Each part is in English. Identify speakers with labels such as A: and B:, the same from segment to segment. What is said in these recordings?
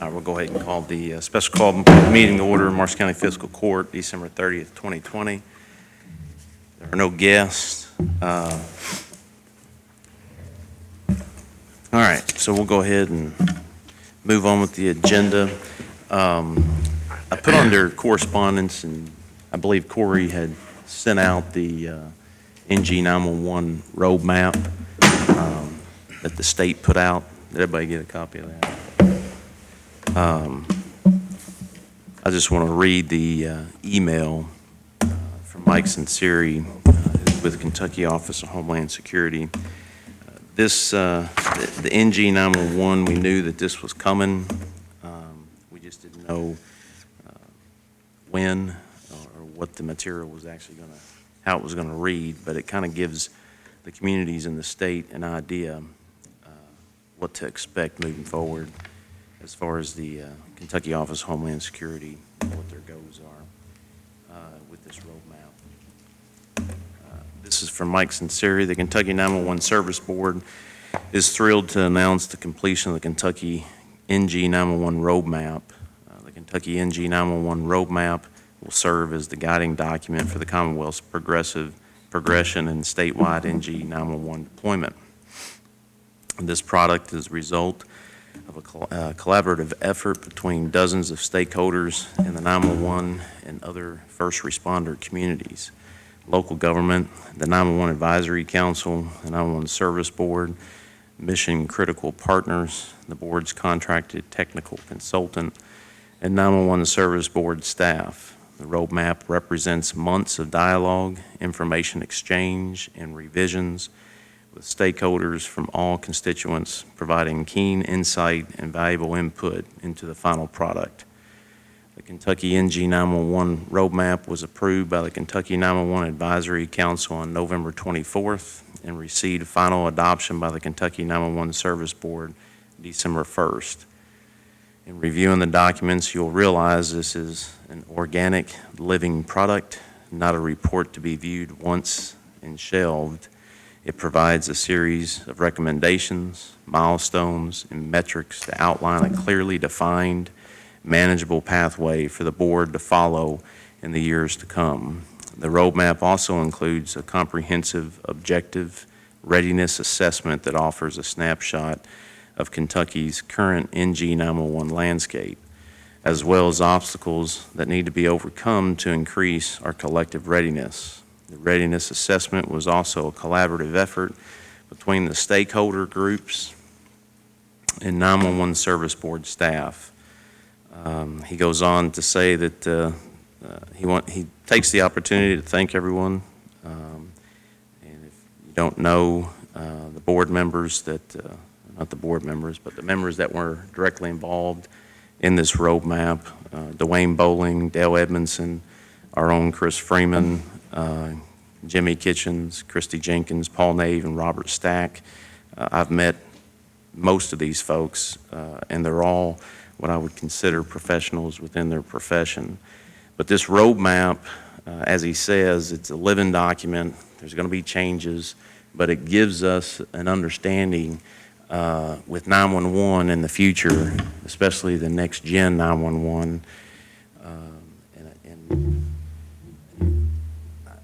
A: I will go ahead and call the special call meeting to order, Marshall County Fiscal Court, December 30th, 2020. There are no guests. All right, so we'll go ahead and move on with the agenda. I put under correspondence, and I believe Corey had sent out the NG 911 roadmap that the state put out. Did everybody get a copy of that? I just want to read the email from Mike Sinceri with the Kentucky Office of Homeland Security. The NG 911, we knew that this was coming. We just didn't know when or what the material was actually going to, how it was going to read, but it kind of gives the communities in the state an idea what to expect moving forward as far as the Kentucky Office of Homeland Security, what their goals are with this roadmap. This is from Mike Sinceri. The Kentucky 911 Service Board is thrilled to announce the completion of the Kentucky NG 911 roadmap. The Kentucky NG 911 roadmap will serve as the guiding document for the Commonwealth's progression and statewide NG 911 deployment. This product is a result of a collaborative effort between dozens of stakeholders in the 911 and other first responder communities, local government, the 911 Advisory Council, the 911 Service Board, mission critical partners, the board's contracted technical consultant, and 911 Service Board staff. The roadmap represents months of dialogue, information exchange, and revisions with stakeholders from all constituents, providing keen insight and valuable input into the final product. The Kentucky NG 911 roadmap was approved by the Kentucky 911 Advisory Council on November 24th and received final adoption by the Kentucky 911 Service Board December 1st. In reviewing the documents, you'll realize this is an organic, living product, not a report to be viewed once and shelved. It provides a series of recommendations, milestones, and metrics to outline a clearly defined, manageable pathway for the board to follow in the years to come. The roadmap also includes a comprehensive objective readiness assessment that offers a snapshot of Kentucky's current NG 911 landscape, as well as obstacles that need to be overcome to increase our collective readiness. The readiness assessment was also a collaborative effort between the stakeholder groups and 911 Service Board staff. He goes on to say that he takes the opportunity to thank everyone. And if you don't know, the board members that, not the board members, but the members that were directly involved in this roadmap, Dwayne Bowling, Dale Edmondson, our own Chris Freeman, Jimmy Kitchens, Christy Jenkins, Paul Nave, and Robert Stack. I've met most of these folks, and they're all what I would consider professionals within their profession. But this roadmap, as he says, it's a living document. There's going to be changes, but it gives us an understanding with 911 in the future, especially the next gen 911.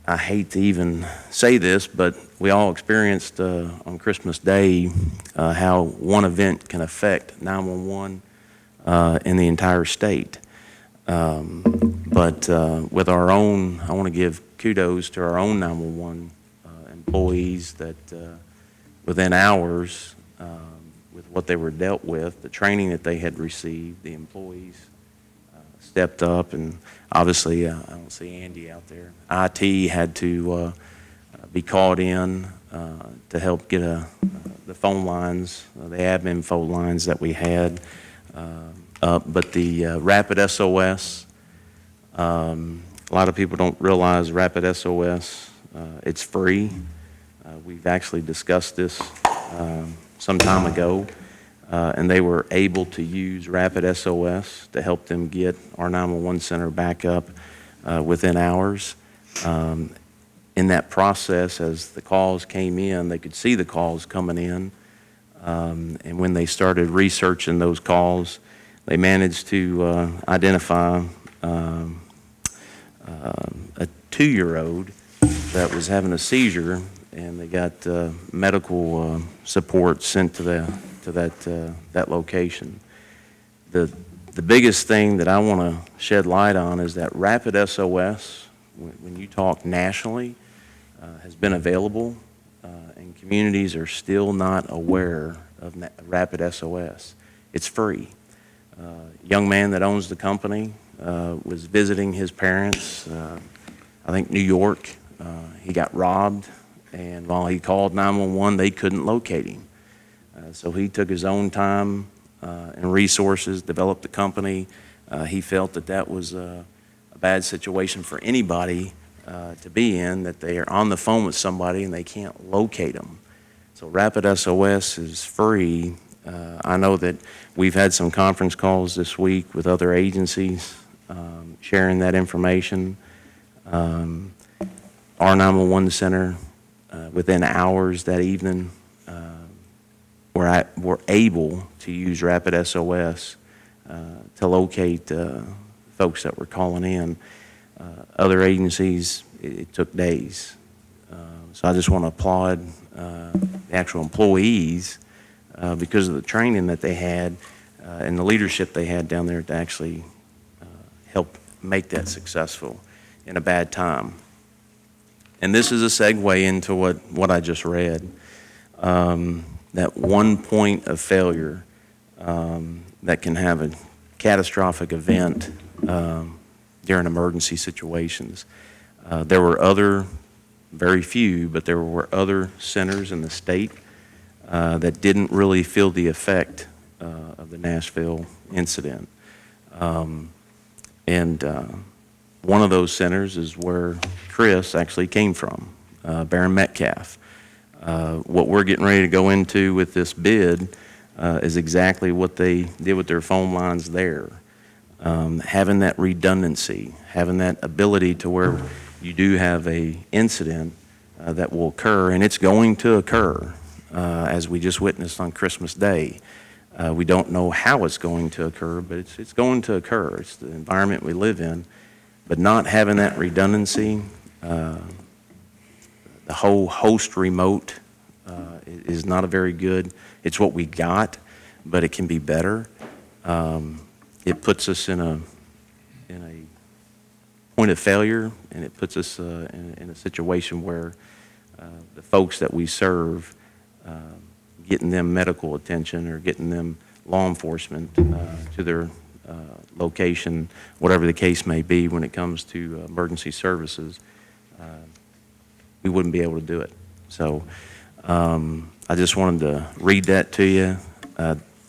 A: I hate to even say this, but we all experienced on Christmas Day how one event can affect 911 in the entire state. But with our own, I want to give kudos to our own 911 employees that within hours, with what they were dealt with, the training that they had received, the employees stepped up, and obviously I don't see Andy out there. IT had to be called in to help get the phone lines, the admin phone lines that we had up. But the Rapid SOS, a lot of people don't realize Rapid SOS, it's free. We've actually discussed this some time ago. And they were able to use Rapid SOS to help them get our 911 center back up within hours. In that process, as the calls came in, they could see the calls coming in. And when they started researching those calls, they managed to identify a 2-year-old that was having a seizure, and they got medical support sent to that location. The biggest thing that I want to shed light on is that Rapid SOS, when you talk nationally, has been available, and communities are still not aware of Rapid SOS. It's free. Young man that owns the company was visiting his parents, I think New York. He got robbed, and while he called 911, they couldn't locate him. So he took his own time and resources, developed the company. He felt that that was a bad situation for anybody to be in, that they are on the phone with somebody and they can't locate them. So Rapid SOS is free. I know that we've had some conference calls this week with other agencies sharing that information. Our 911 center, within hours that evening, were able to use Rapid SOS to locate folks that were calling in. Other agencies, it took days. So I just want to applaud the actual employees because of the training that they had and the leadership they had down there to actually help make that successful in a bad time. And this is a segue into what I just read. That one point of failure that can have a catastrophic event during emergency situations. There were very few, but there were other centers in the state that didn't really feel the effect of the Nashville incident. One of those centers is where Chris actually came from, Baron Metcalf. What we're getting ready to go into with this bid is exactly what they did with their phone lines there. Having that redundancy, having that ability to where you do have a incident that will occur, and it's going to occur, as we just witnessed on Christmas Day. We don't know how it's going to occur, but it's going to occur. It's the environment we live in. But not having that redundancy, the whole host remote is not a very good. It's what we got, but it can be better. It puts us in a point of failure, and it puts us in a situation where the folks that we serve, getting them medical attention or getting them law enforcement to their location, whatever the case may be when it comes to emergency services, we wouldn't be able to do it. So I just wanted to read that to you.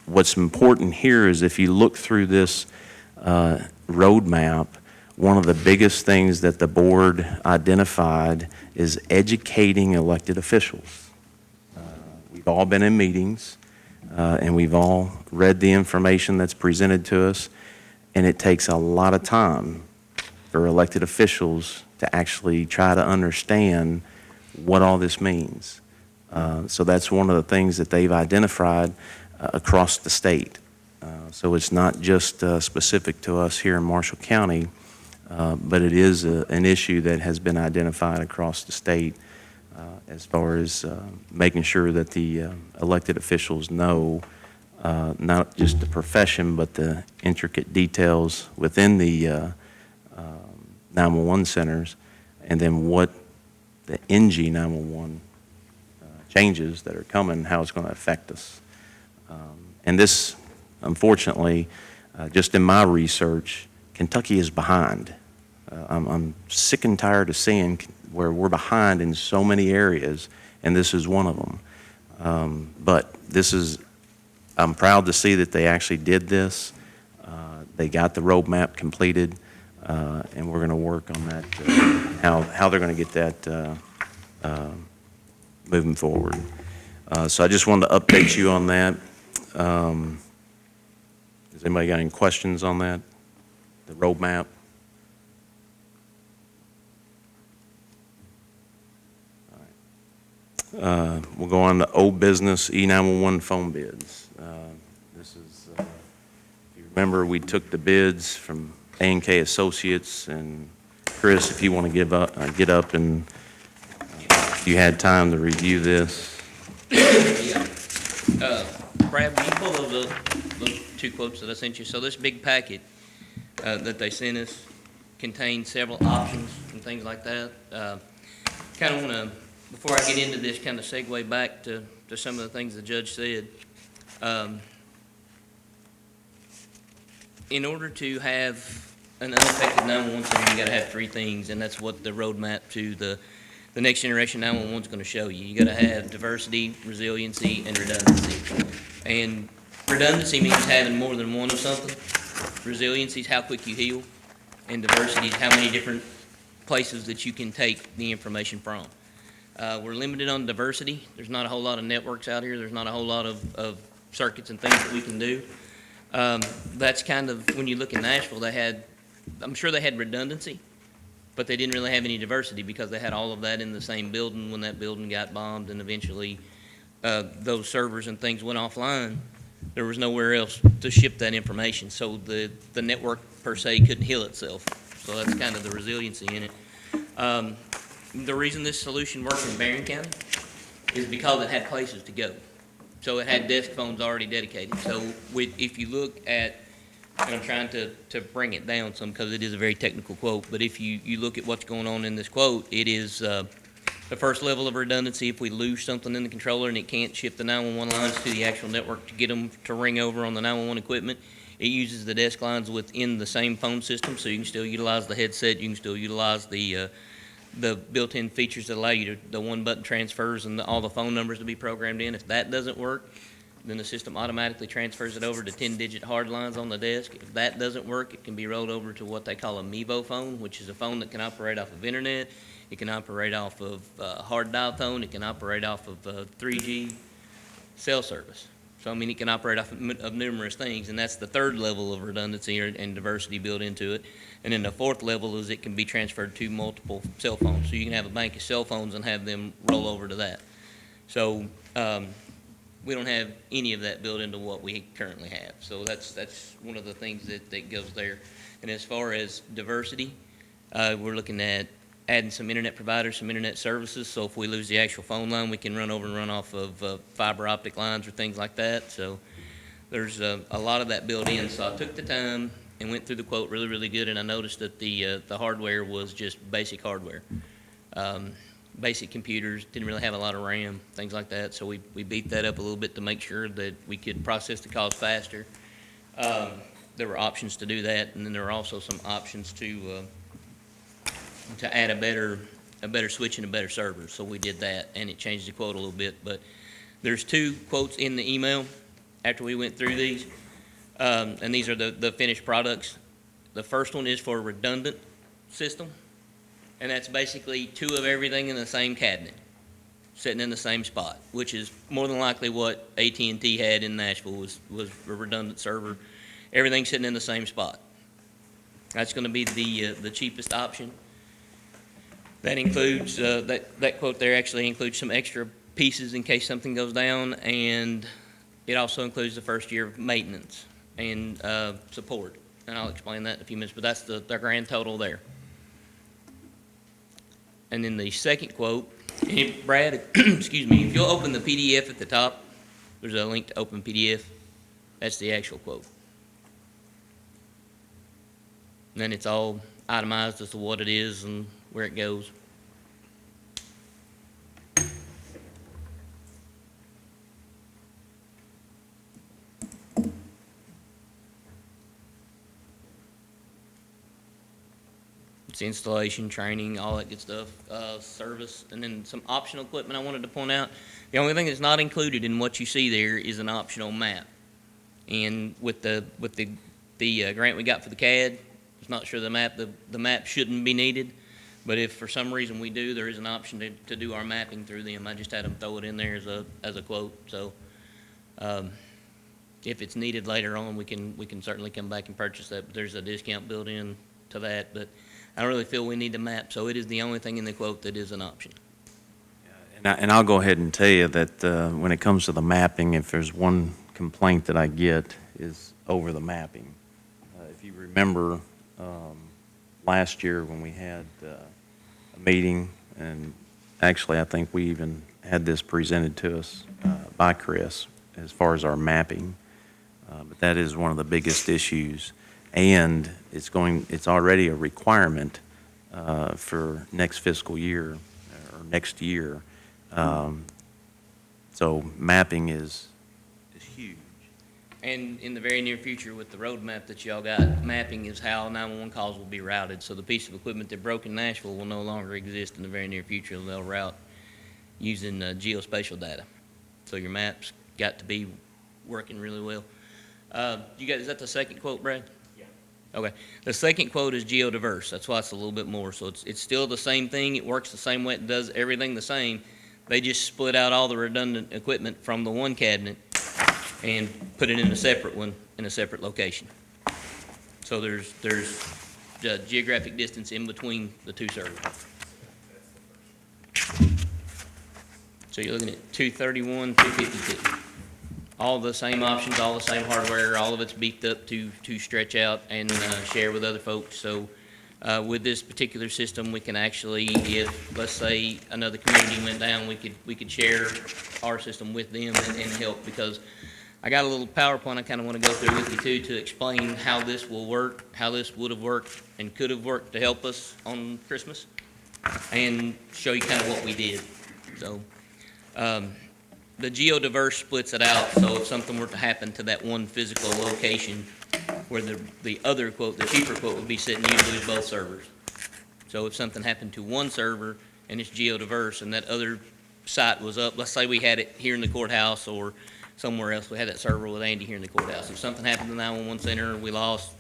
A: What's important here is if you look through this roadmap, one of the biggest things that the board identified is educating elected officials. We've all been in meetings, and we've all read the information that's presented to us, and it takes a lot of time for elected officials to actually try to understand what all this means. So that's one of the things that they've identified across the state. So it's not just specific to us here in Marshall County, but it is an issue that has been identified across the state as far as making sure that the elected officials know not just the profession, but the intricate details within the 911 centers, and then what the NG 911 changes that are coming, how it's going to affect us. And this, unfortunately, just in my research, Kentucky is behind. I'm sick and tired of seeing where we're behind in so many areas, and this is one of them. But this is, I'm proud to see that they actually did this. They got the roadmap completed, and we're going to work on that, how they're going to get that moving forward. So I just wanted to update you on that. Has anybody got any questions on that, the roadmap? We'll go on to old business E911 phone bids. This is If you remember, we took the bids from A&K Associates, and Chris, if you want to get up and you had time to review this.
B: Yeah. Brad, will you pull those up, those two quotes that I sent you? So this big packet that they sent us contains several options and things like that. Kind of want to, before I get into this, kind of segue back to some of the things the judge said. In order to have an unaffected 911 center, you got to have three things, and that's what the roadmap to the next generation 911 is going to show you. You got to have diversity, resiliency, and redundancy. And redundancy means having more than one of something. Resiliency is how quick you heal, and diversity is how many different places that you can take the information from. We're limited on diversity. There's not a whole lot of networks out here. There's not a whole lot of circuits and things that we can do. That's kind of, when you look in Nashville, I'm sure they had redundancy, but they didn't really have any diversity because they had all of that in the same building when that building got bombed, and eventually those servers and things went offline. There was nowhere else to ship that information, so the network per se couldn't heal itself. So that's kind of the resiliency in it. The reason this solution works in Barron County is because it had places to go. So it had desk phones already dedicated. So if you look at, and I'm trying to bring it down some because it is a very technical quote, but if you look at what's going on in this quote, it is the first level of redundancy. If we lose something in the controller and it can't ship the 911 lines to the actual network to get them to ring over on the 911 equipment, it uses the desk lines within the same phone system, so you can still utilize the headset, you can still utilize the built-in features that allow you to, the one-button transfers and all the phone numbers to be programmed in. If that doesn't work, then the system automatically transfers it over to 10-digit hard lines on the desk. If that doesn't work, it can be rolled over to what they call a MEVO phone, which is a phone that can operate off of internet. It can operate off of hard dial tone. It can operate off of 3G cell service. So, I mean, it can operate off of numerous things, and that's the third level of redundancy and diversity built into it. And then the fourth level is it can be transferred to multiple cell phones. So you can have a bank of cell phones and have them roll over to that. So we don't have any of that built into what we currently have. So that's one of the things that goes there. And as far as diversity, we're looking at adding some internet providers, some internet services. So if we lose the actual phone line, we can run over and run off of fiber optic lines or things like that. So there's a lot of that built in. So I took the time and went through the quote really, really good, and I noticed that the hardware was just basic hardware. Basic computers, didn't really have a lot of RAM, things like that. So we beat that up a little bit to make sure that we could process the calls faster. There were options to do that, and then there were also some options to add a better switch and a better server. So we did that, and it changed the quote a little bit. But there's two quotes in the email after we went through these, and these are the finished products. The first one is for a redundant system, and that's basically two of everything in the same cabinet, sitting in the same spot, which is more than likely what AT&T had in Nashville was a redundant server. Everything sitting in the same spot. That's going to be the cheapest option. That includes, that quote there actually includes some extra pieces in case something goes down, and it also includes the first year of maintenance and support. And I'll explain that in a few minutes, but that's the grand total there. And then the second quote, Brad, excuse me, if you'll open the PDF at the top, there's a link to open PDF. That's the actual quote. And then it's all itemized as to what it is and where it goes. It's installation, training, all that good stuff, service, and then some optional equipment I wanted to point out. The only thing that's not included in what you see there is an optional map. And with the grant we got for the CAD, I'm not sure the map shouldn't be needed, but if for some reason we do, there is an option to do our mapping through them. I just had them throw it in there as a quote. So if it's needed later on, we can certainly come back and purchase that. But there's a discount built in to that, but I don't really feel we need the map, so it is the only thing in the quote that is an option.
A: And I'll go ahead and tell you that when it comes to the mapping, if there's one complaint that I get is over the mapping. If you remember, last year when we had a meeting, and actually I think we even had this presented to us by Chris as far as our mapping, but that is one of the biggest issues, and it's already a requirement for next fiscal year or next year. So mapping is huge.
B: And in the very near future, with the roadmap that y'all got, mapping is how 911 calls will be routed. So the piece of equipment that broke in Nashville will no longer exist in the very near future. They'll route using geospatial data. So your maps got to be working really well. Is that the second quote, Brad? Yeah. Okay. The second quote is geodiverse. That's why it's a little bit more. So it's still the same thing. It works the same way. It does everything the same. They just split out all the redundant equipment from the one cabinet and put it in a separate one in a separate location. So there's geographic distance in between the two servers. So you're looking at 231, 252. All the same options, all the same hardware, all of it's beefed up to stretch out and share with other folks. So with this particular system, we can actually, if let's say another community went down, we could share our system with them and help, because I got a little PowerPoint I kind of want to go through with you too to explain how this will work, how this would have worked and could have worked to help us on Christmas, and show you kind of what we did. So the geodiverse splits it out, so if something were to happen to that one physical location, where the other quote, the cheaper quote, would be sitting, you'd lose both servers. So if something happened to one server and it's geodiverse and that other site was up, let's say we had it here in the courthouse or somewhere else, we had that server with Andy here in the courthouse. If something happened to the 911 center, we lost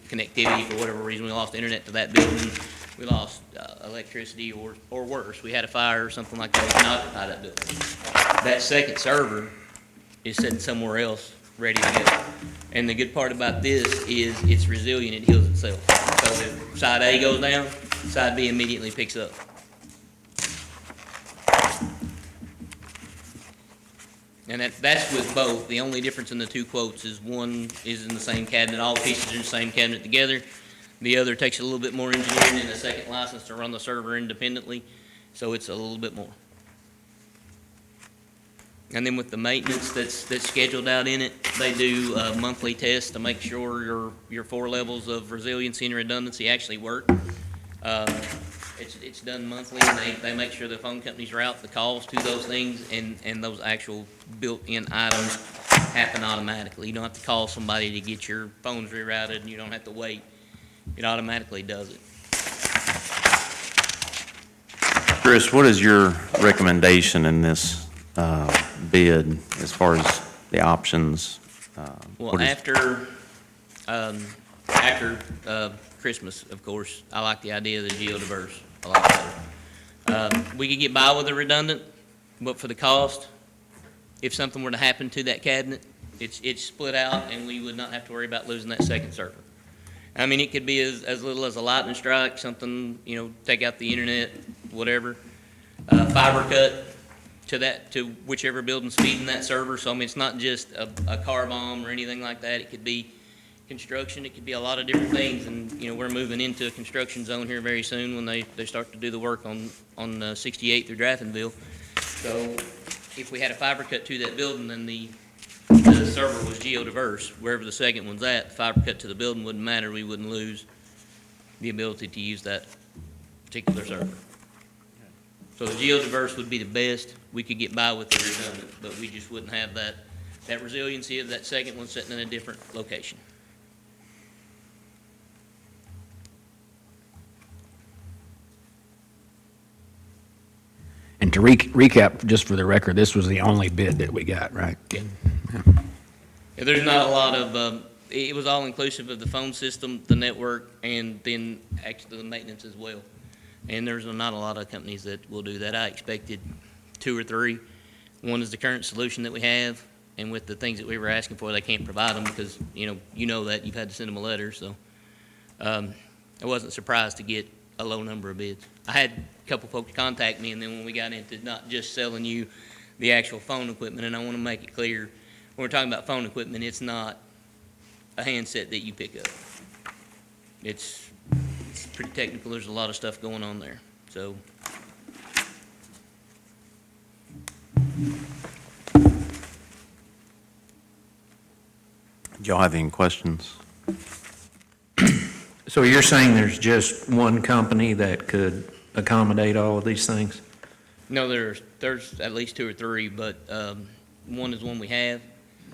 B: connectivity for whatever reason, we lost internet to that building, we lost electricity, or worse, we had a fire or something like that, we can occupy that building. That second server is sitting somewhere else ready to go. And the good part about this is it's resilient, it heals itself. So if side A goes down, side B immediately picks up. And that's with both. The only difference in the two quotes is one is in the same cabinet, all the pieces are in the same cabinet together. The other takes a little bit more engineering and a second license to run the server independently, so it's a little bit more. And then with the maintenance that's scheduled out in it, they do monthly tests to make sure your 4 levels of resiliency and redundancy actually work. It's done monthly, and they make sure the phone companies route the calls to those things, and those actual built-in items happen automatically. You don't have to call somebody to get your phones rerouted, and you don't have to wait. It automatically does it.
A: Chris, what is your recommendation in this bid as far as the options?
B: Well, after Christmas, of course, I like the idea of the geodiverse a lot better. We could get by with the redundant, but for the cost, if something were to happen to that cabinet, it's split out, and we would not have to worry about losing that second server. I mean, it could be as little as a lightning strike, something, take out the internet, whatever. Fiber cut to whichever building's feeding that server. So, I mean, it's not just a car bomb or anything like that. It could be construction. It could be a lot of different things. And, we're moving into a construction zone here very soon when they start to do the work on 68 through Draftonville. So if we had a fiber cut to that building, then the server was geodiverse. Wherever the second one's at, the fiber cut to the building wouldn't matter. We wouldn't lose the ability to use that particular server. So the geodiverse would be the best. We could get by with the redundant, but we just wouldn't have that resiliency of that second one sitting in a different location.
C: And to recap, just for the record, this was the only bid that we got, right?
B: Yeah. Yeah, there's not a lot of, it was all inclusive of the phone system, the network, and then actually the maintenance as well. And there's not a lot of companies that will do that. I expected 2 or 3. One is the current solution that we have, and with the things that we were asking for, they can't provide them because, you know that. You've had to send them a letter, so I wasn't surprised to get a low number of bids. I had a couple folks contact me, and then when we got into not just selling you the actual phone equipment, and I want to make it clear, when we're talking about phone equipment, it's not a handset that you pick up. It's pretty technical. There's a lot of stuff going on there. So
A: Do y'all have any questions?
D: So you're saying there's just one company that could accommodate all of these things?
B: no, there's at least two or three, but one is one we have.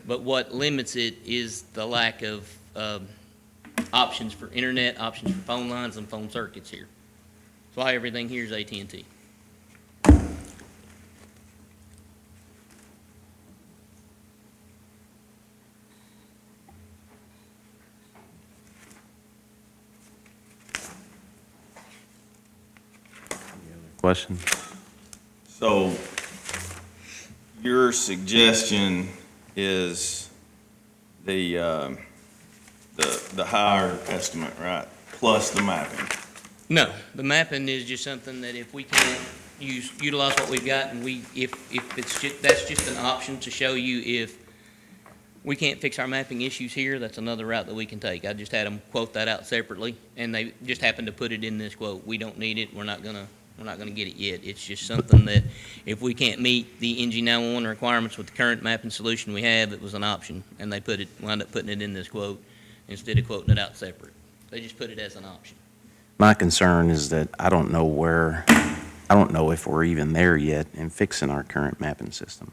B: But what limits it is the lack of options for internet, options for phone lines, and phone circuits here. That's why everything here is AT&T.
A: Questions?
E: So your suggestion is the higher estimate, right? Plus the mapping.
B: No, the mapping is just something that if we can't utilize what we've got, and if it's just, that's just an option to show you if we can't fix our mapping issues here, that's another route that we can take. I just had them quote that out separately, and they just happened to put it in this quote. We don't need it, we're not gonna get it yet. It's just something that if we can't meet the NG911 requirements with the current mapping solution we have, it was an option, and they wound up putting it in this quote instead of quoting it out separate. They just put it as an option.
A: My concern is that I don't know if we're even there yet in fixing our current mapping system.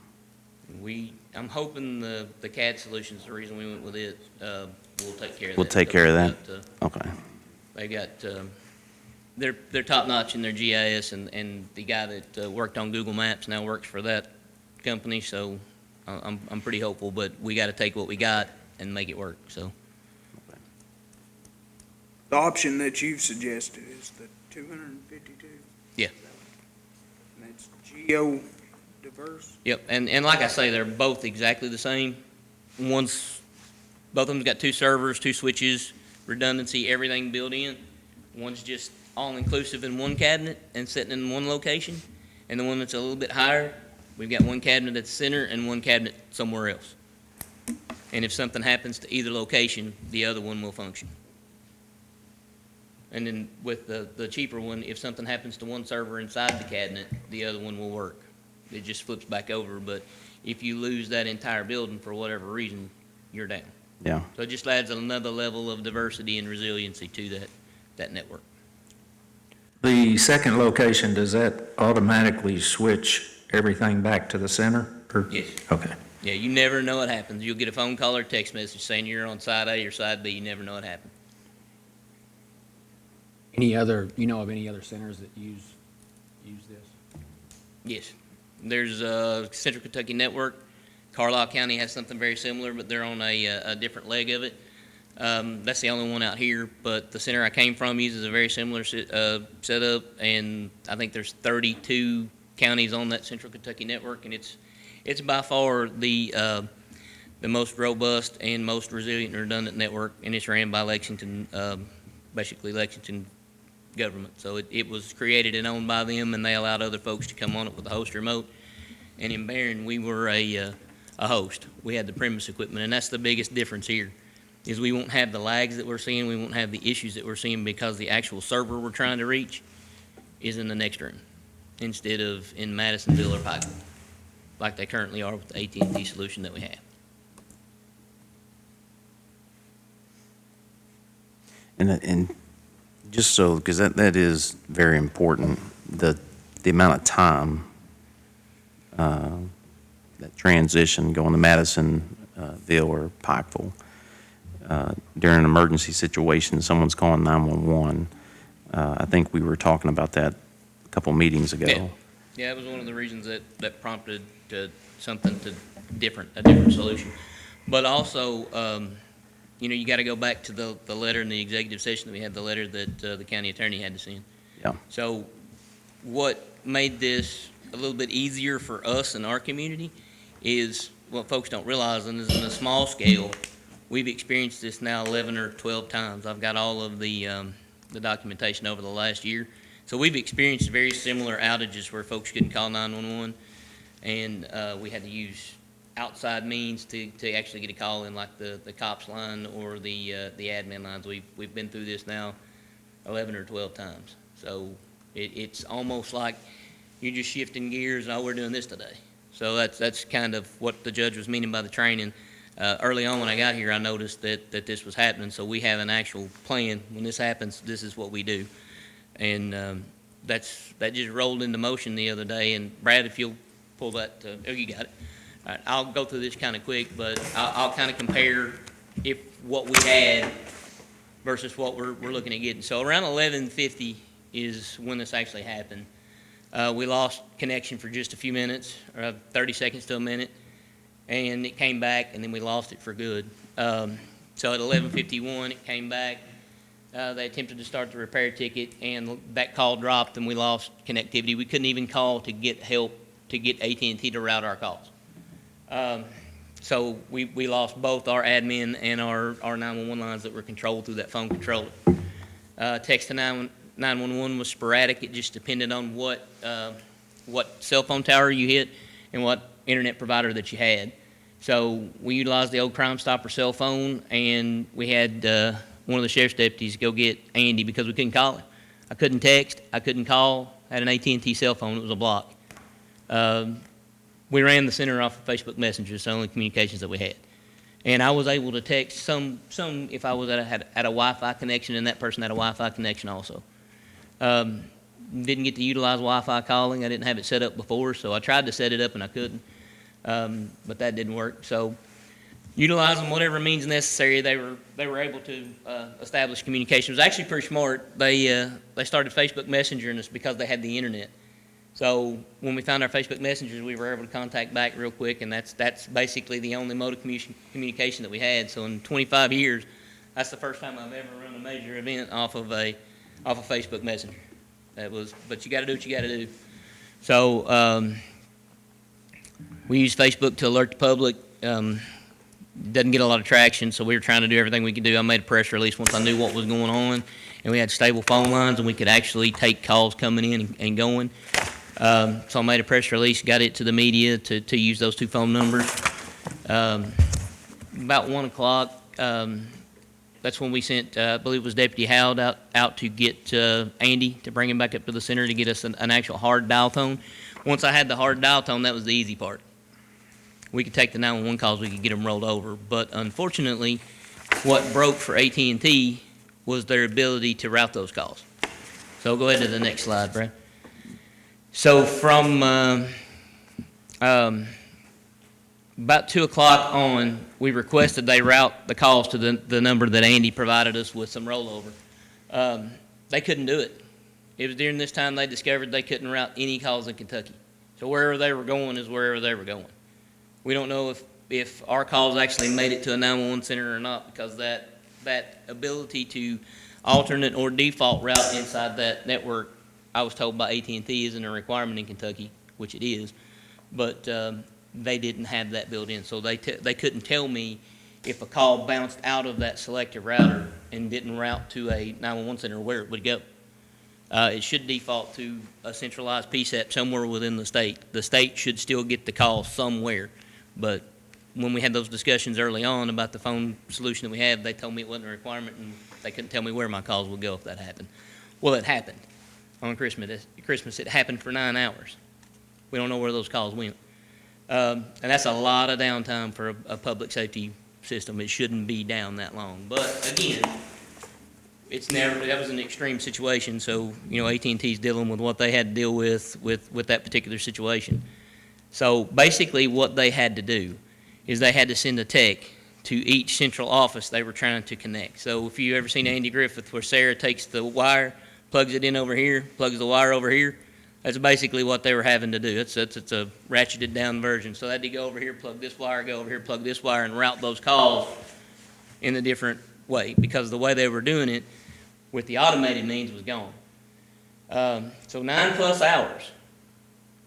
B: I'm hoping the CAD solution's the reason we went with it. We'll take care of that.
A: We'll take care of that? Okay.
B: They got, they're top-notch in their GIS, and the guy that worked on Google Maps now works for that company, so I'm pretty hopeful, but we got to take what we got and make it work, so.
F: The option that you've suggested is the 252?
B: Yeah.
F: And that's geo-diverse?
B: Yep, and like I say, they're both exactly the same. Both of them's got two servers, two switches, redundancy, everything built in. One's just all-inclusive in one cabinet and sitting in one location, and the one that's a little bit higher, we've got one cabinet at the center and one cabinet somewhere else. And if something happens to either location, the other one will function. And then with the cheaper one, if something happens to one server inside the cabinet, the other one will work. It just flips back over, but if you lose that entire building for whatever reason, you're down.
A: Yeah.
B: So it just adds another level of diversity and resiliency to that network.
D: The second location, does that automatically switch everything back to the center? Or-
B: Yes.
D: Okay.
B: Yeah, you never know what happens. You'll get a phone call or text message saying you're on side A or side B. You never know what happened.
C: Any other, you know of any other centers that use this?
B: Yes. There's Central Kentucky Network. Carlisle County has something very similar, but they're on a different leg of it. That's the only one out here, but the center I came from uses a very similar setup, and I think there's 32 counties on that Central Kentucky Network, and it's by far the most robust and most resilient and redundant network, and it's ran by Lexington, basically Lexington government. So it was created and owned by them, and they allowed other folks to come on it with a host remote. And in Barron, we were a host. We had the premise equipment, and that's the biggest difference here, is we won't have the lags that we're seeing, we won't have the issues that we're seeing because the actual server we're trying to reach is in the next room instead of in Madisonville or Pikeville, like they currently are with the AT&T solution that we have.
A: And just so, because that is very important, the amount of time, that transition going to Madisonville or Pikeville, during an emergency situation, someone's calling 911. I think we were talking about that a couple meetings ago.
B: Yeah. Yeah, it was one of the reasons that prompted a different solution. But also, you got to go back to the letter in the executive session that we had, the letter that the county attorney had to send.
A: Yeah.
B: So what made this a little bit easier for us in our community is what folks don't realize, and is in a small scale, we've experienced this now 11 or 12 times. I've got all of the documentation over the last year. So we've experienced very similar outages where folks couldn't call 911, and we had to use outside means to actually get a call in, like the cops line or the admin lines. We've been through this now 11 or 12 times. So it's almost like you're just shifting gears, and oh, we're doing this today. So that's kind of what the judge was meaning by the training. Early on when I got here, I noticed that this was happening, so we have an actual plan. When this happens, this is what we do. And that just rolled into motion the other day. And Brad, if you'll pull that, oh, you got it. All right, I'll go through this kind of quick, but I'll kind of compare what we had versus what we're looking at getting. So around 11:50 is when this actually happened. We lost connection for just a few minutes, or 30 seconds to a minute, and it came back, and then we lost it for good. So at 11:51, it came back. They attempted to start the repair ticket, and that call dropped, and we lost connectivity. We couldn't even call to get help to get AT&T to route our calls. So we lost both our admin and our 911 lines that were controlled through that phone controller. Text to 911 was sporadic. It just depended on what cell phone tower you hit and what internet provider that you had. So we utilized the old Crime Stopper cell phone, and we had one of the sheriff's deputies go get Andy because we couldn't call him. I couldn't text. I couldn't call. I had an AT&T cell phone. It was a block. We ran the center off of Facebook Messenger. It's the only communications that we had. And I was able to text some if I was at a Wi-Fi connection, and that person had a Wi-Fi connection also. Didn't get to utilize Wi-Fi calling. I didn't have it set up before, so I tried to set it up and I couldn't. But that didn't work. So utilizing whatever means necessary, they were able to establish communication. It was actually pretty smart. They started Facebook Messenger, and it's because they had the internet. So when we found our Facebook Messengers, we were able to contact back real quick, and that's basically the only mode of communication that we had. So in 25 years, that's the first time I've ever run a major event off of Facebook Messenger. But you got to do what you got to do. So we use Facebook to alert the public. Doesn't get a lot of traction, so we were trying to do everything we could do. I made a press release once I knew what was going on, and we had stable phone lines, and we could actually take calls coming in and going. So I made a press release, got it to the media to use those two phone numbers. About 1 o'clock, that's when we sent, I believe it was Deputy Howard out to get Andy to bring him back up to the center to get us an actual hard dial tone. Once I had the hard dial tone, that was the easy part. We could take the 911 calls, we could get them rolled over. But unfortunately, what broke for AT&T was their ability to route those calls. So go ahead to the next slide, Brad. So from about 2 o'clock on, we requested they route the calls to the number that Andy provided us with some rollover. They couldn't do it. It was during this time they discovered they couldn't route any calls in Kentucky. So wherever they were going is wherever they were going. We don't know if our calls actually made it to a 911 center or not, because that ability to alternate or default route inside that network, I was told by AT&T, isn't a requirement in Kentucky, which it is, but they didn't have that built in. So they couldn't tell me if a call bounced out of that selective router and didn't route to a 911 center where it would go. It should default to a centralized PSAP somewhere within the state. The state should still get the call somewhere. But when we had those discussions early on about the phone solution that we had, they told me it wasn't a requirement, and they couldn't tell me where my calls would go if that happened. Well, it happened on Christmas. It happened for 9 hours. We don't know where those calls went. And that's a lot of downtime for a public safety system. It shouldn't be down that long. But again, that was an extreme situation. So, AT&T's dealing with what they had to deal with that particular situation. So basically what they had to do is they had to send a tech to each central office they were trying to connect. So if you ever seen Andy Griffith, where Sarah takes the wire, plugs it in over here, plugs the wire over here, that's basically what they were having to do. It's a ratcheted down version. So they had to go over here, plug this wire, go over here, plug this wire, and route those calls in a different way, because the way they were doing it with the automated means was gone. So 9+ hours,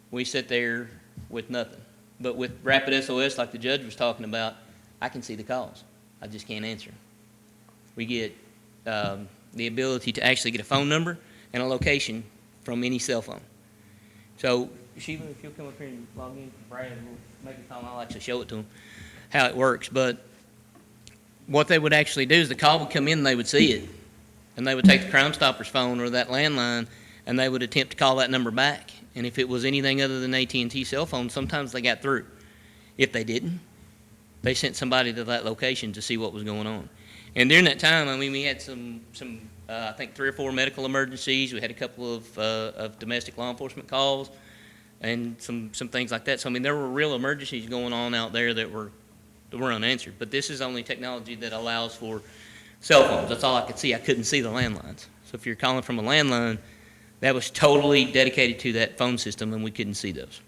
B: we sit there with nothing. But with Rapid SOS, like the judge was talking about, I can see the calls. I just can't answer them. We get the ability to actually get a phone number and a location from any cell phone. So Sheila, if you'll come up here and log in, Brad will make a call, I'll actually show it to them, how it works. But what they would actually do is the call would come in and they would see it. And they would take the Crime Stoppers phone or that landline, and they would attempt to call that number back. And if it was anything other than AT&T cell phone, sometimes they got through. If they didn't, they sent somebody to that location to see what was going on. And during that time, I mean, we had some I think 3 or 4 medical emergencies. We had a couple of domestic law enforcement calls and some things like that. So, I mean, there were real emergencies going on out there that were unanswered. But this is only technology that allows for cell phones. That's all I could see. I couldn't see the landlines. So if you're calling from a landline, that was totally dedicated to that phone system, and we couldn't see those.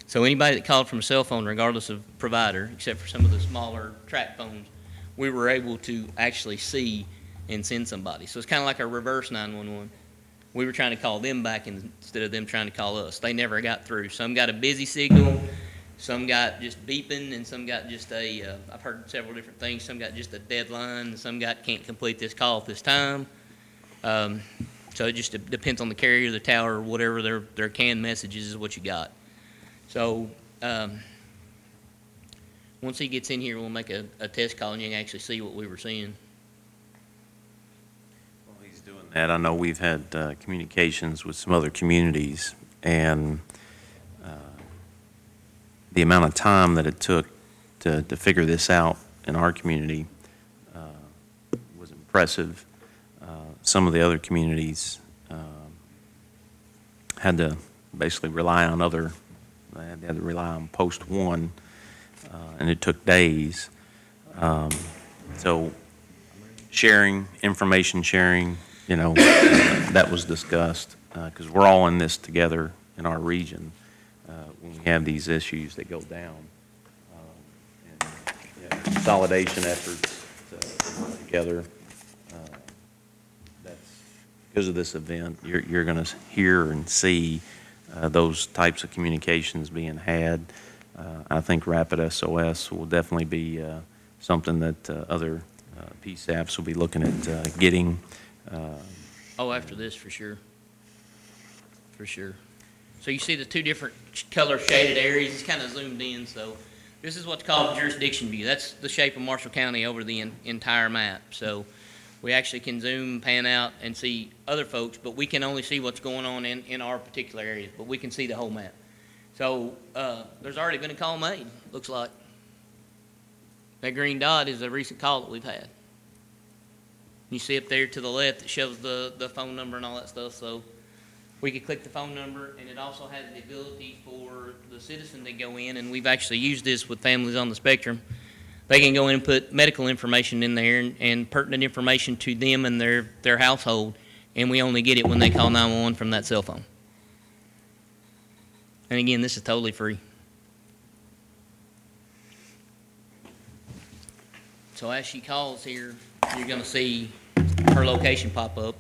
B: So anybody that called from a cell phone, regardless of provider, except for some of the smaller track phones, we were able to actually see and send somebody. So it's kind of like a reverse 911. We were trying to call them back instead of them trying to call us. They never got through. Some got a busy signal, some got just beeping, and some got just I've heard several different things. Some got just a deadline, and some got can't complete this call at this time. So it just depends on the carrier, the tower, or whatever their canned messages is what you got. So once he gets in here, we'll make a test call, and you can actually see what we were seeing.
A: Well, he's doing that. I know we've had communications with some other communities, and the amount of time that it took to figure this out in our community was impressive. Some of the other communities had to basically rely on they had to rely on post one, and it took days. So information sharing, that was discussed, because we're all in this together in our region. When we have these issues that go down, and consolidation efforts to work together. That's because of this event. You're going to hear and see those types of communications being had. I think Rapid SOS will definitely be something that other PSAPs will be looking at getting.
B: After this, for sure. For sure. So you see the 2 different color shaded areas. It's kind of zoomed in. So this is what's called jurisdiction view. That's the shape of Marshall County over the entire map. So we actually can zoom, pan out, and see other folks, but we can only see what's going on in our particular areas. But we can see the whole map. So there's already been a call made, looks like. That green dot is a recent call that we've had. You see up there to the left, it shows the phone number and all that stuff. So we could click the phone number, and it also has the ability for the citizen to go in, and we've actually used this with families on the spectrum. They can go in and put medical information in there and pertinent information to them and their household, and we only get it when they call 911 from that cell phone. And again, this is totally free. So as she calls here, you're going to see her location pop up.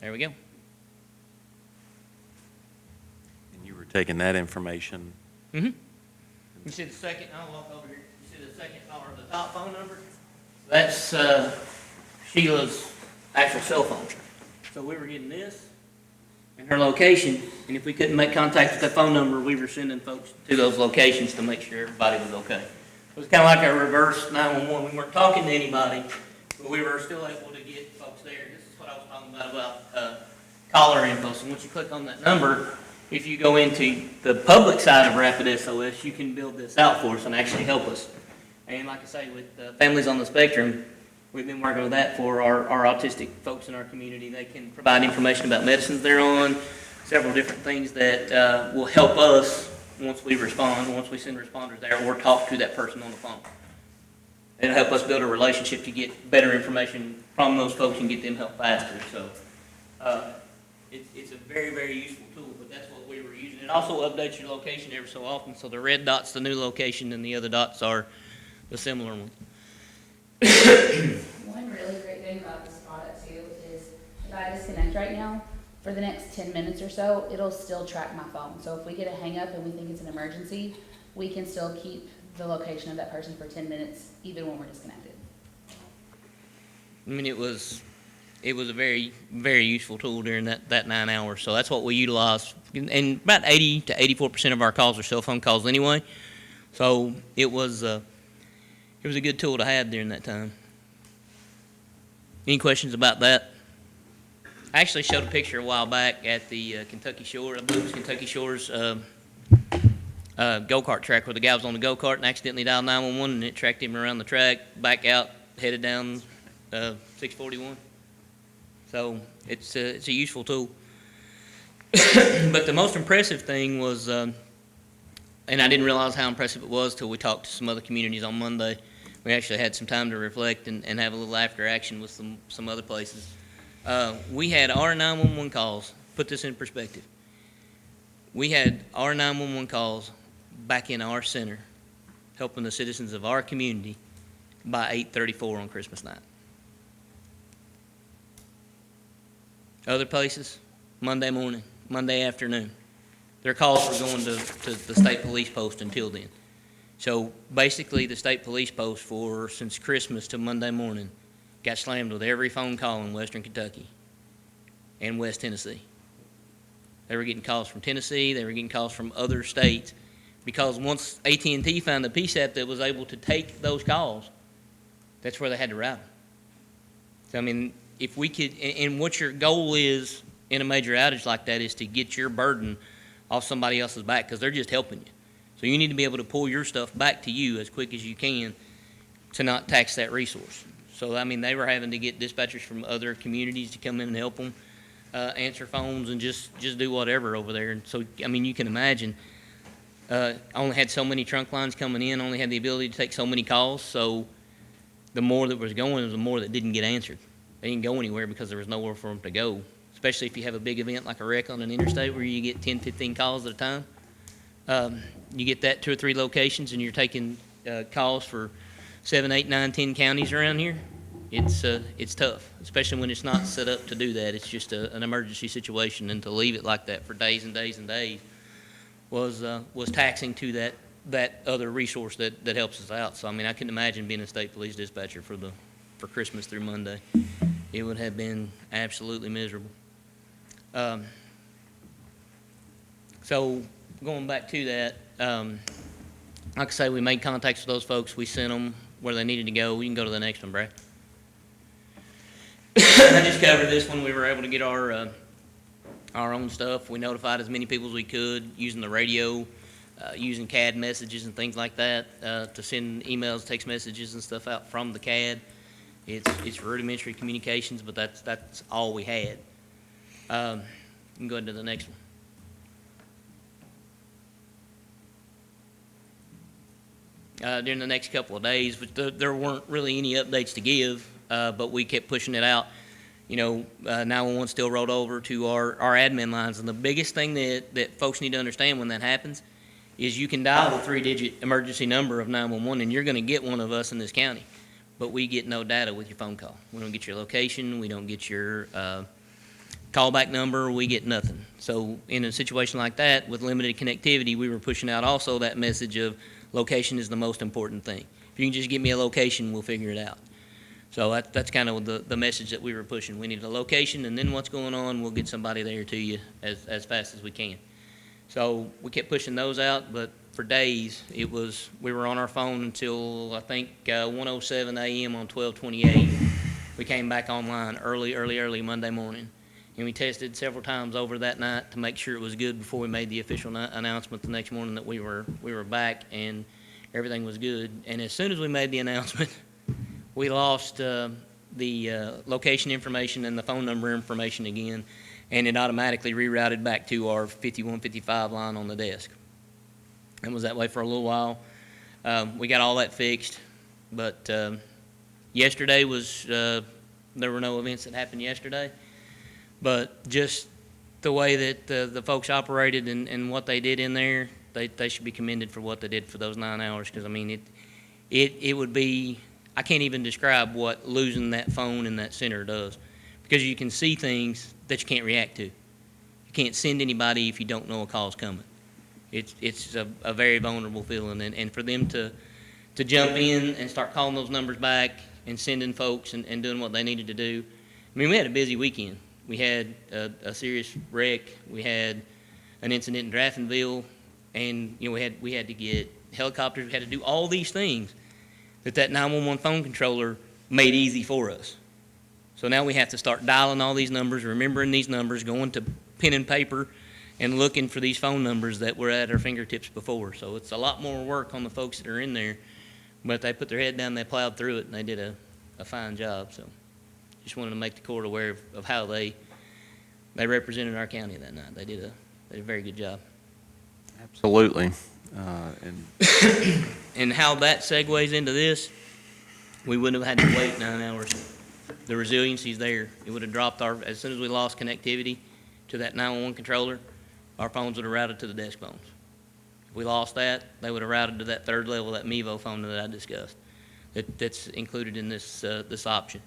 B: There we go.
A: And you were taking that information.
B: Mm-hmm. You see the second, I'll walk over here. You see the second or the top phone number? That's Sheila's actual cell phone. So we were getting this and her location, and if we couldn't make contact with that phone number, we were sending folks to those locations to make sure everybody was okay. It was kind of like a reverse 911. We weren't talking to anybody, but we were still able to get folks there. This is what I was talking about caller info. So once you click on that number, if you go into the public side of Rapid SOS, you can build this out for us and actually help us. And like I say, with families on the spectrum, we've been working with that for our autistic folks in our community. They can provide information about medicines they're on, several different things that will help us once we respond, once we send responders there, or talk to that person on the phone. It'll help us build a relationship to get better information from those folks and get them help faster. So it's a very, very useful tool, but that's what we were using. It also updates your location every so often, so the red dot's the new location and the other dots are the similar one.
G: One really great thing about this product too is if I disconnect right now, for the next 10 minutes or so, it'll still track my phone. So if we get a hang up and we think it's an emergency, we can still keep the location of that person for 10 minutes, even when we're disconnected.
B: I mean, it was it was a very, very useful tool during that 9 hours. So that's what we utilize. And about 80 to 84% of our calls are cell phone calls anyway. So it was a good tool to have during that time. Any questions about that? I actually showed a picture a while back at the Kentucky Shore, I believe it was Kentucky Shore's go-kart track, where the guy was on the go-kart and accidentally dialed 911, and it tracked him around the track, back out, headed down 641. So it's a useful tool. But the most impressive thing was, and I didn't realize how impressive it was till we talked to some other communities on Monday. We actually had some time to reflect and have a little after action with some other places. We had our 911 calls, put this in perspective. We had our 911 calls back in our center, helping the citizens of our community by 8:34 on Christmas night. Other places, Monday morning, Monday afternoon. Their calls were going to the state police post until then. So basically, the state police post since Christmas to Monday morning got slammed with every phone call in western Kentucky and West Tennessee. They were getting calls from Tennessee, they were getting calls from other states, because once AT&T found the PSAP that was able to take those calls, that's where they had to route them. So, I mean, if we could, and what your goal is in a major outage like that is to get your burden off somebody else's back, because they're just helping you. So you need to be able to pull your stuff back to you as quick as you can to not tax that resource. So, I mean, they were having to get dispatchers from other communities to come in and help them answer phones and just do whatever over there. And so, I mean, you can imagine, I only had so many trunk lines coming in, only had the ability to take so many calls. So the more that was going, the more that didn't get answered. They didn't go anywhere because there was nowhere for them to go, especially if you have a big event like a wreck on an interstate where you get 10, 15 calls at a time. You get that 2 or 3 locations and you're taking calls for 7, 8, 9, 10 counties around here. It's tough, especially when it's not set up to do that. It's just an emergency situation, and to leave it like that for days and days and days was taxing to that other resource that helps us out. So, I mean, I couldn't imagine being a state police dispatcher for Christmas through Monday. It would have been absolutely miserable. So going back to that, like I say, we made contacts with those folks. We sent them where they needed to go. We can go to the next one, Brad. I just covered this when we were able to get our own stuff. We notified as many people as we could using the radio, using CAD messages and things like that to send emails, text messages and stuff out from the CAD. It's rudimentary communications, but that's all we had. You can go into the next one. During the next couple of days, but there weren't really any updates to give, but we kept pushing it out. 911 still rolled over to our admin lines, and the biggest thing that folks need to understand when that happens is you can dial the 3-digit emergency number of 911, and you're going to get one of us in this county, but we get no data with your phone call. We don't get your location, we don't get your callback number, we get nothing. So in a situation like that, with limited connectivity, we were pushing out also that message of location is the most important thing. If you can just give me a location, we'll figure it out. So that's kind of the message that we were pushing. We need a location, and then what's going on, we'll get somebody there to you as fast as we can. So we kept pushing those out, but for days, we were on our phone until, I think, 1:07 a.m. on 12/28. We came back online early Monday morning, and we tested several times over that night to make sure it was good before we made the official announcement the next morning that we were back, and everything was good. And as soon as we made the announcement, we lost the location information and the phone number information again, and it automatically rerouted back to our 5155 line on the desk. It was that way for a little while. We got all that fixed, but yesterday was, there were no events that happened yesterday, but just the way that the folks operated and what they did in there, they should be commended for what they did for those 9 hours, because, I mean, it would be, I can't even describe what losing that phone in that center does, because you can see things that you can't react to. You can't send anybody if you don't know a call's coming. It's a very vulnerable feeling, and for them to jump in and start calling those numbers back and sending folks and doing what they needed to do, I mean, we had a busy weekend. We had a serious wreck. We had an incident in Draftonville, and we had to get helicopters. We had to do all these things that 911 phone controller made easy for us. So now we have to start dialing all these numbers, remembering these numbers, going to pen and paper, and looking for these phone numbers that were at our fingertips before. So it's a lot more work on the folks that are in there, but they put their head down, they plowed through it, and they did a fine job. So just wanted to make the court aware of how they represented our county that night. They did a very good job.
A: Absolutely.
B: And how that segues into this, we wouldn't have had to wait 9 hours. The resiliency's there. It would have dropped as soon as we lost connectivity to that 911 controller, our phones would have routed to the desk phones. If we lost that, they would have routed to that third level, that MEVO phone that I discussed. That's included in this option.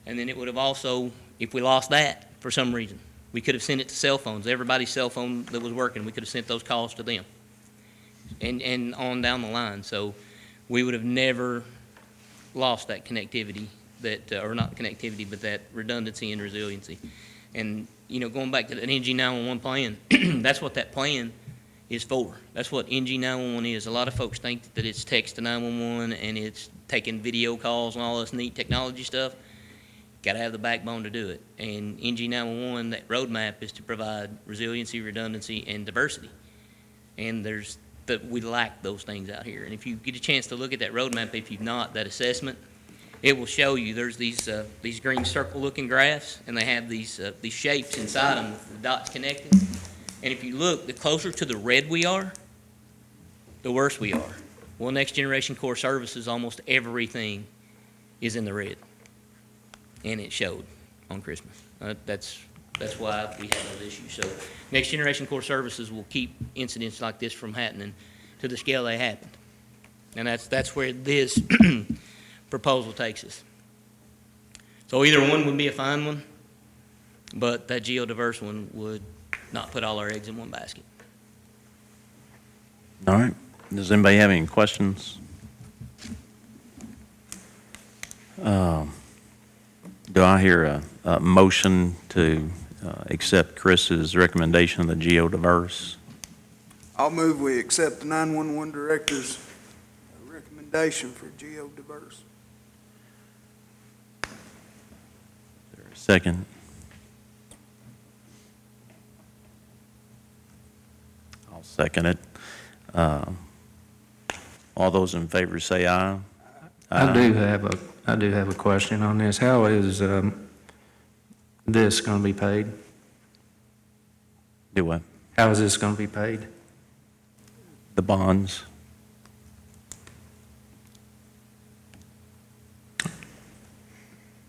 B: And then it would have also, if we lost that for some reason, we could have sent it to cell phones. Everybody's cell phone that was working, we could have sent those calls to them. And on down the line. So we would have never lost that connectivity, or not connectivity, but that redundancy and resiliency. And, going back to that NG911 plan, that's what that plan is for. That's what NG911 is. A lot of folks think that it's text to 911 and it's taking video calls and all this neat technology stuff. Got to have the backbone to do it. And NG911, that roadmap is to provide resiliency, redundancy, and diversity. And we lack those things out here. And if you get a chance to look at that roadmap, if you've not, that assessment, it will show you there's these green circle-looking graphs, and they have these shapes inside them with the dots connected. And if you look, the closer to the red we are, the worse we are. Well, Next Generation Core Services, almost everything is in the red, and it showed on Christmas. That's why we have those issues. So Next Generation Core Services will keep incidents like this from happening to the scale they happened. And that's where this proposal takes us. So either one would be a fine one, but that geodiverse one would not put all our eggs in one basket.
A: All right. Does anybody have any questions? Do I hear a motion to accept Chris's recommendation of the geodiverse?
F: I'll move we accept the 911 director's recommendation for geodiverse.
A: Second. I'll second it. All those in favor say aye.
D: I do have a question on this. How is this going to be paid?
A: Do what?
D: How is this going to be paid?
A: The bonds.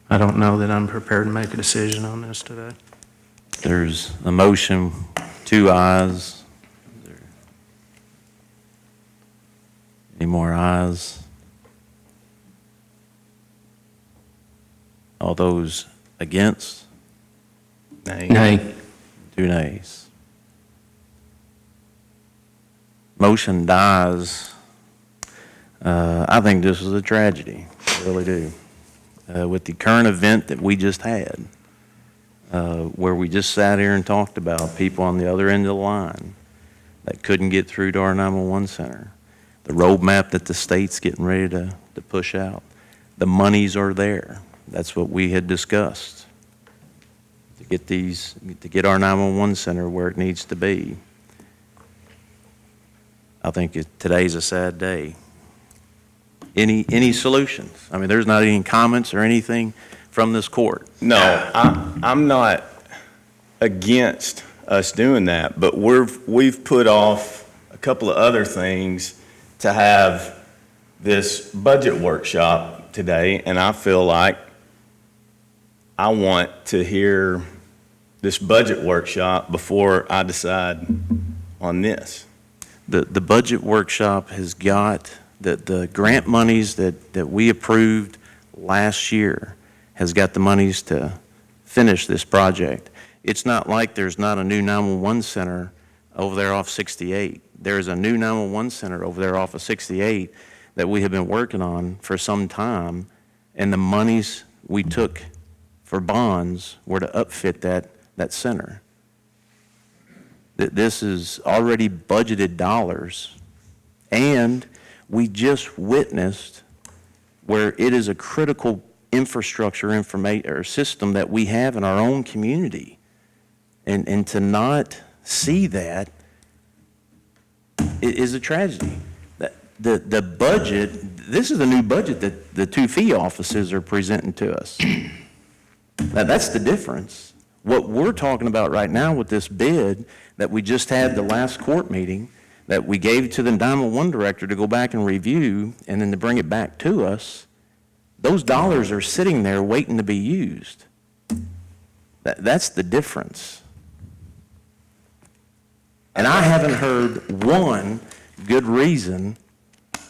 D: I don't know that I'm prepared to make a decision on this today.
A: There's a motion, 2 ayes. Is there any more ayes? All those against?
D: Nay.
A: 2 nays. Motion dies. I think this is a tragedy. I really do. With the current event that we just had, where we just sat here and talked about people on the other end of the line that couldn't get through to our 911 center, the roadmap that the state's getting ready to push out, the monies are there. That's what we had discussed, to get our 911 center where it needs to be. I think today's a sad day. Any solutions? I mean, there's not any comments or anything from this court.
E: No, I'm not against us doing that, but we've put off a couple of other things to have this budget workshop today, and I feel like I want to hear this budget workshop before I decide on this.
A: The budget workshop has got the grant monies that we approved last year has got the monies to finish this project. It's not like there's not a new 911 center over there off 68. There's a new 911 center over there off of 68 that we have been working on for some time, and the monies we took for bonds were to upfit that center. This is already budgeted dollars, and we just witnessed where it is a critical infrastructure or system that we have in our own community. And to not see that is a tragedy. The budget, this is the new budget that the two fee offices are presenting to us. Now, that's the difference. What we're talking about right now with this bid that we just had the last court meeting, that we gave to the 911 director to go back and review, and then to bring it back to us, those dollars are sitting there waiting to be used. That's the difference. And I haven't heard one good reason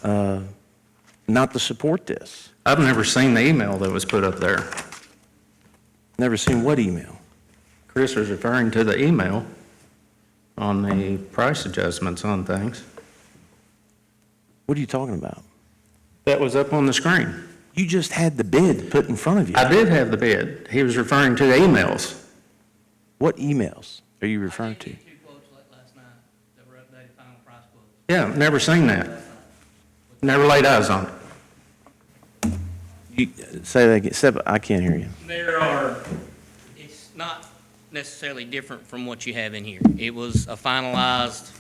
A: not to support this.
D: I've never seen the email that was put up there.
A: Never seen what email?
D: Chris was referring to the email on the price adjustments on things.
A: What are you talking about?
D: That was up on the screen.
A: You just had the bid put in front of you.
D: I did have the bid. He was referring to the emails.
A: What emails are you referring to?
B: Two quotes last night that were updated final price quotes.
D: Yeah, never seen that. Never laid eyes on it.
A: You, say that again. Seb, I can't hear you.
B: It's not necessarily different from what you have in here. It was a finalized,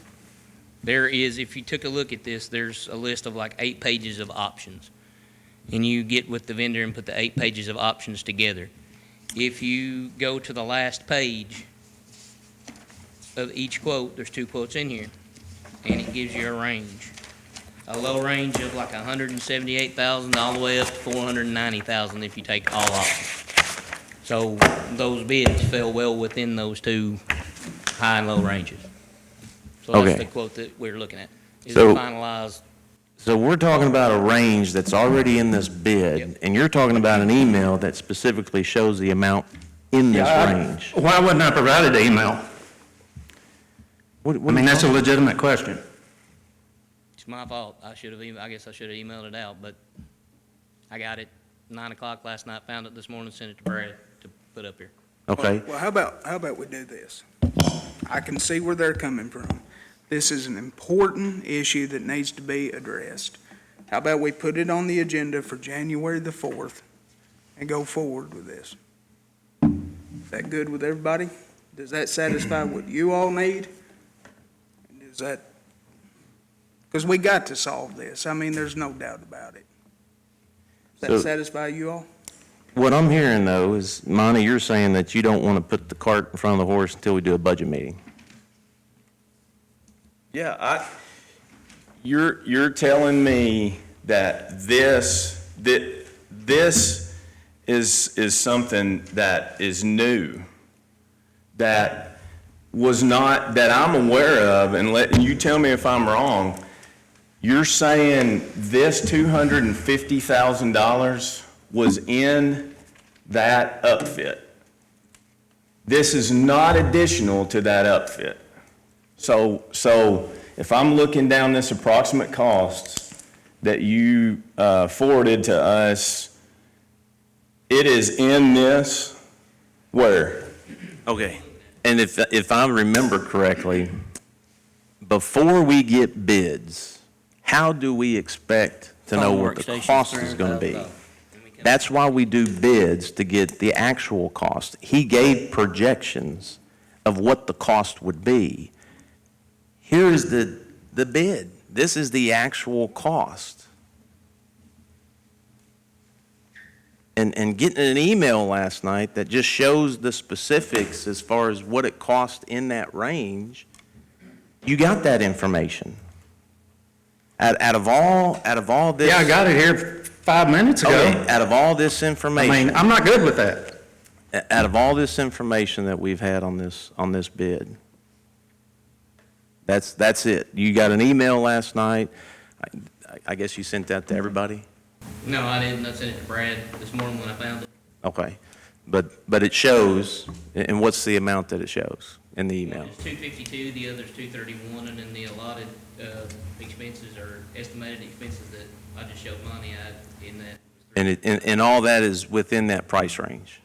B: there is, if you took a look at this, there's a list of like 8 pages of options. And you get with the vendor and put the 8 pages of options together. If you go to the last page of each quote, there's 2 quotes in here, and it gives you a range. A low range of like $178,000 all the way up to $490,000 if you take all options. So those bids fell well within those 2 high and low ranges. So that's
A: Okay.
B: the quote that we're looking at. Is
A: So-
B: finalized.
A: So we're talking about a range that's already in this bid,
B: Yep.
A: and you're talking about an email that specifically shows the amount in this range.
D: Why wasn't I provided the email?
A: What
D: I
A: are
D: mean,
A: you
D: that's a
A: talking-
D: legitimate question.
B: It's my fault. I guess I should have emailed it out, but I got it 9 o'clock last night, found it this morning, sent it to Brad to put up here.
A: Okay,
F: Well, how about we do this? I can see where they're coming from. This is an important issue that needs to be addressed. How about we put it on the agenda for January the 4th and go forward with this? Is that good with everybody? Does that satisfy what you all need? Is that, because we got to solve this. I mean, there's no doubt about it. Does
A: So-
F: that satisfy you all?
A: what I'm hearing though is, Monty, you're saying that you don't want to put the cart in front of the horse until we do a budget meeting.
E: Yeah, you're telling me that this is something that is new, that was not, that I'm aware of, and you tell me if I'm wrong. You're saying this $250,000 was in that upfit. This is not additional to that upfit. So if I'm looking down this approximate costs that you forwarded to us, it is in this, where?
A: Okay. And if I remember correctly, before we get bids, how do we expect to know what the cost is going to be? That's why we do bids, to get the actual cost. He gave projections of what the cost would be. Here's the bid. This is the actual cost. And getting an email last night that just shows the specifics as far as what it cost in that range, you got that information. Out of all this.
D: Yeah, I got it here 5 minutes ago.
A: Okay, out of all this
D: I
A: information.
D: mean, I'm not good with that.
A: Out of all this information that we've had on this bid, that's it. You got an email last night. I guess you sent that to everybody?
B: No, I didn't. I sent it to Brad this morning when I found it.
A: Okay. But it shows, and what's the amount that it shows in the email?
B: One is 252, the other's 231, and then the allotted expenses or estimated expenses that I just showed money at in that.
A: And all that is within that price range?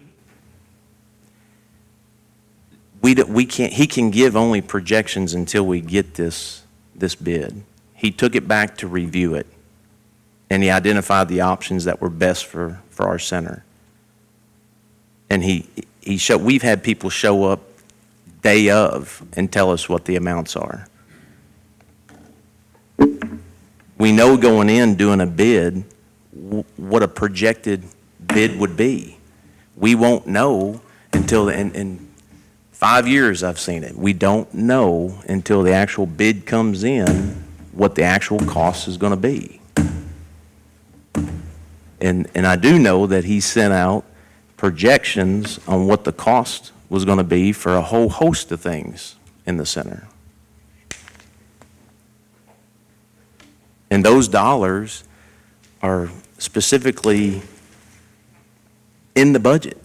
A: we can't, he can give only projections until we get this bid. He took it back to review it, and he identified the options that were best for our center. And we've had people show up day of and tell us what the amounts are. We know going in, doing a bid, what a projected bid would be. We won't know until, in 5 years I've seen it, we don't know until the actual bid comes in what the actual cost is going to be. And I do know that he sent out projections on what the cost was going to be for a whole host of things in the center. And those dollars are specifically in the budget.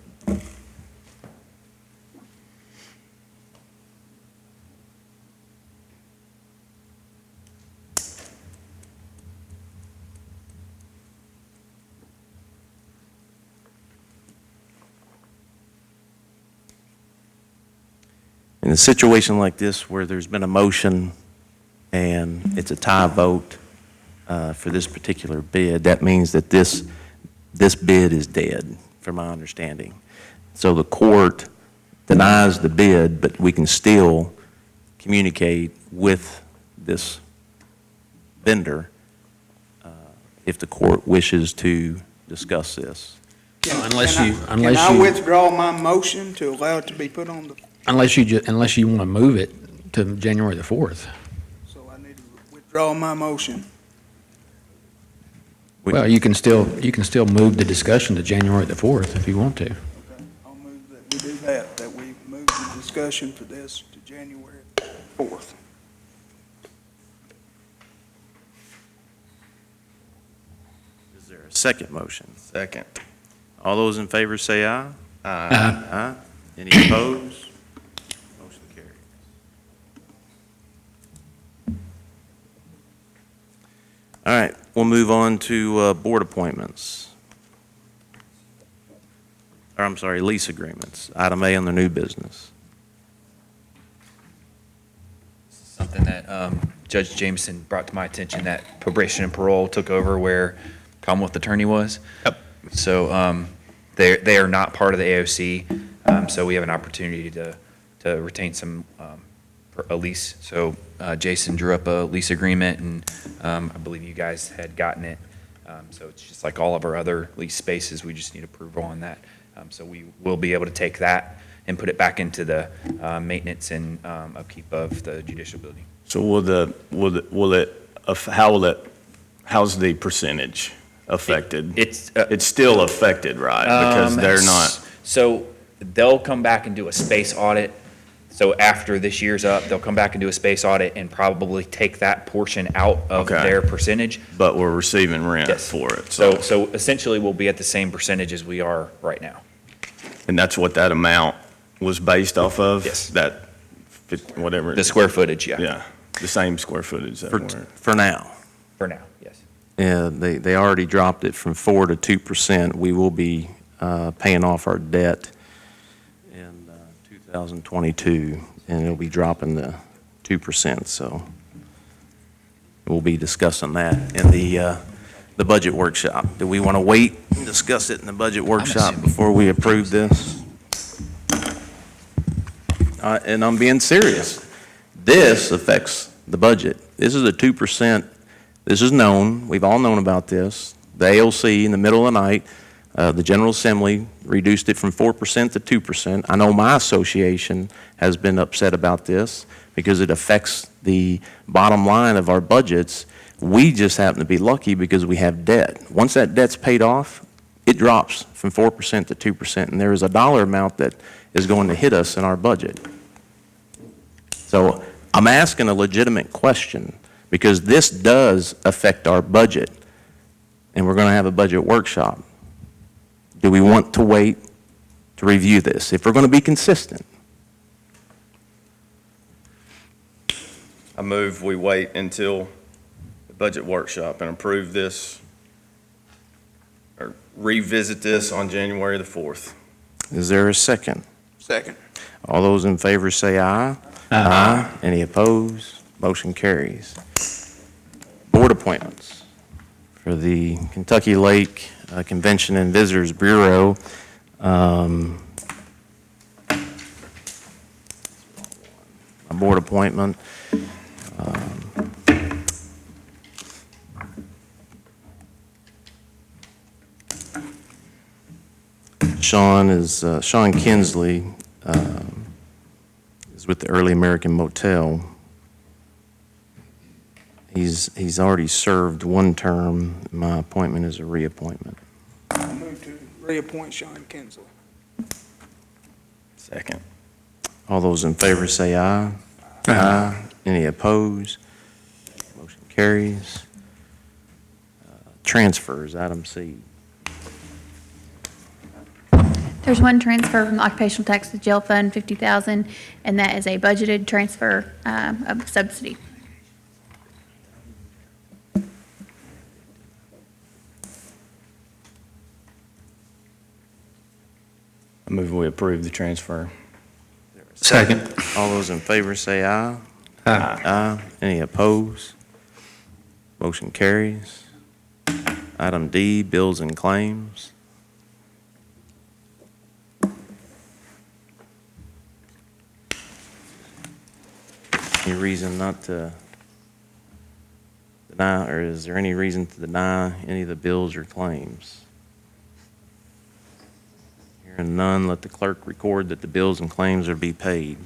A: In a situation like this where there's been a motion and it's a tie vote for this particular bid, that means that this bid is dead, from my understanding. So the court denies the bid, but we can still communicate with this vendor if the court wishes to discuss this.
C: Unless
F: Can
C: you,
F: I-
C: unless
F: Can I
C: you,
F: withdraw my motion to allow it to be put on the,
C: unless you want to move it to January the 4th.
F: so I need to withdraw my motion.
C: Well, you can still move the discussion to January the 4th if you want to.
F: Okay, I'll move that we do that we move the discussion for this to January 4th.
A: Is there a second motion?
E: Second.
A: All those in favor say aye. Aye. Any opposed? Motion carries. All right, we'll move on to board appointments. Or, I'm sorry, lease agreements. Item A on the new business.
H: Something that Judge Jameson brought to my attention, that probation and parole took over where Commonwealth Attorney was.
E: Yep.
H: So they are not part of the AOC, so we have an opportunity to retain some, a lease. So Jason drew up a lease agreement, and I believe you guys had gotten it. So it's just like all of our other lease spaces, we just need approval on that. So we will be able to take that and put it back into the maintenance and upkeep of the judicial building.
E: So how's the percentage affected?
H: It's
E: It's still affected, right? Because they're not,
H: So they'll come back and do a space audit. So after this year's up, they'll come back and do a space audit and probably take that portion out of
E: Okay.
H: their percentage.
E: but we're receiving rent
H: Yes.
E: for it.
H: So essentially, we'll be at the same percentage as we are right now.
E: And that's what that amount was based off of?
H: Yes.
E: That, whatever.
H: The square footage, yeah,
E: Yeah, the same square footage that we're.
A: For now.
H: for now, yes.
A: Yeah, they already dropped it from 4 to 2%. We will be paying off our debt in 2022, and it'll be dropping the 2%, so we'll be discussing that in the budget workshop. Do we want to wait and discuss it in the budget workshop
H: assuming-
A: before we approve this? And I'm being serious. This affects the budget. This is a 2%. This is known. We've all known about this. The ALC in the middle of the night, the General Assembly reduced it from 4% to 2%. I know my association has been upset about this because it affects the bottom line of our budgets. We just happen to be lucky because we have debt. Once that debt's paid off, it drops from 4% to 2%, and there is a dollar amount that is going to hit us in our budget. So I'm asking a legitimate question because this does affect our budget, and we're going to have a budget workshop. Do we want to wait to review this if we're going to be consistent?
E: I move we wait until the budget workshop and approve this, or revisit this on January the 4th.
A: Is there a second?
F: Second.
A: All those in favor say aye. Aye. Any opposed? Motion carries. Board appointments for the Kentucky Lake Convention and Visitors Bureau. A board appointment. Sean Kinsley is with the Early American Motel. He's already served one term. My appointment is a reappointment.
F: I move to reappoint Sean Kinsley.
E: Second.
A: All those in favor say aye. Aye. Any opposed? Motion carries. Transfers, item C.
I: There's one transfer from the occupational tax to jail fund, 50,000, and that is a budgeted transfer of subsidy.
E: I move we approve the transfer.
D: Second.
A: All those in favor say aye.
D: Aye.
A: Aye. Any opposed? Motion carries. Item D, bills and claims. Any reason not to deny, or is there any reason to deny any of the bills or claims? Hearing none, let the clerk record that the bills and claims are to be paid.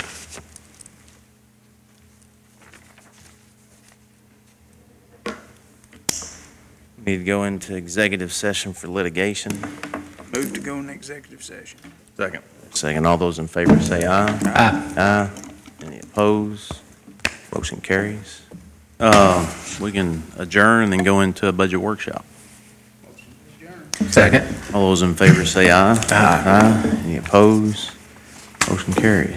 A: Need to go into executive session for litigation.
F: Move to go into executive session.
E: Second.
A: Second, all those in favor say aye.
D: Aye.
A: Aye. Any opposed? Motion carries. We can adjourn and then go into a budget workshop.
D: Second.
A: All those in favor say aye. Aye. Any opposed? Motion carries.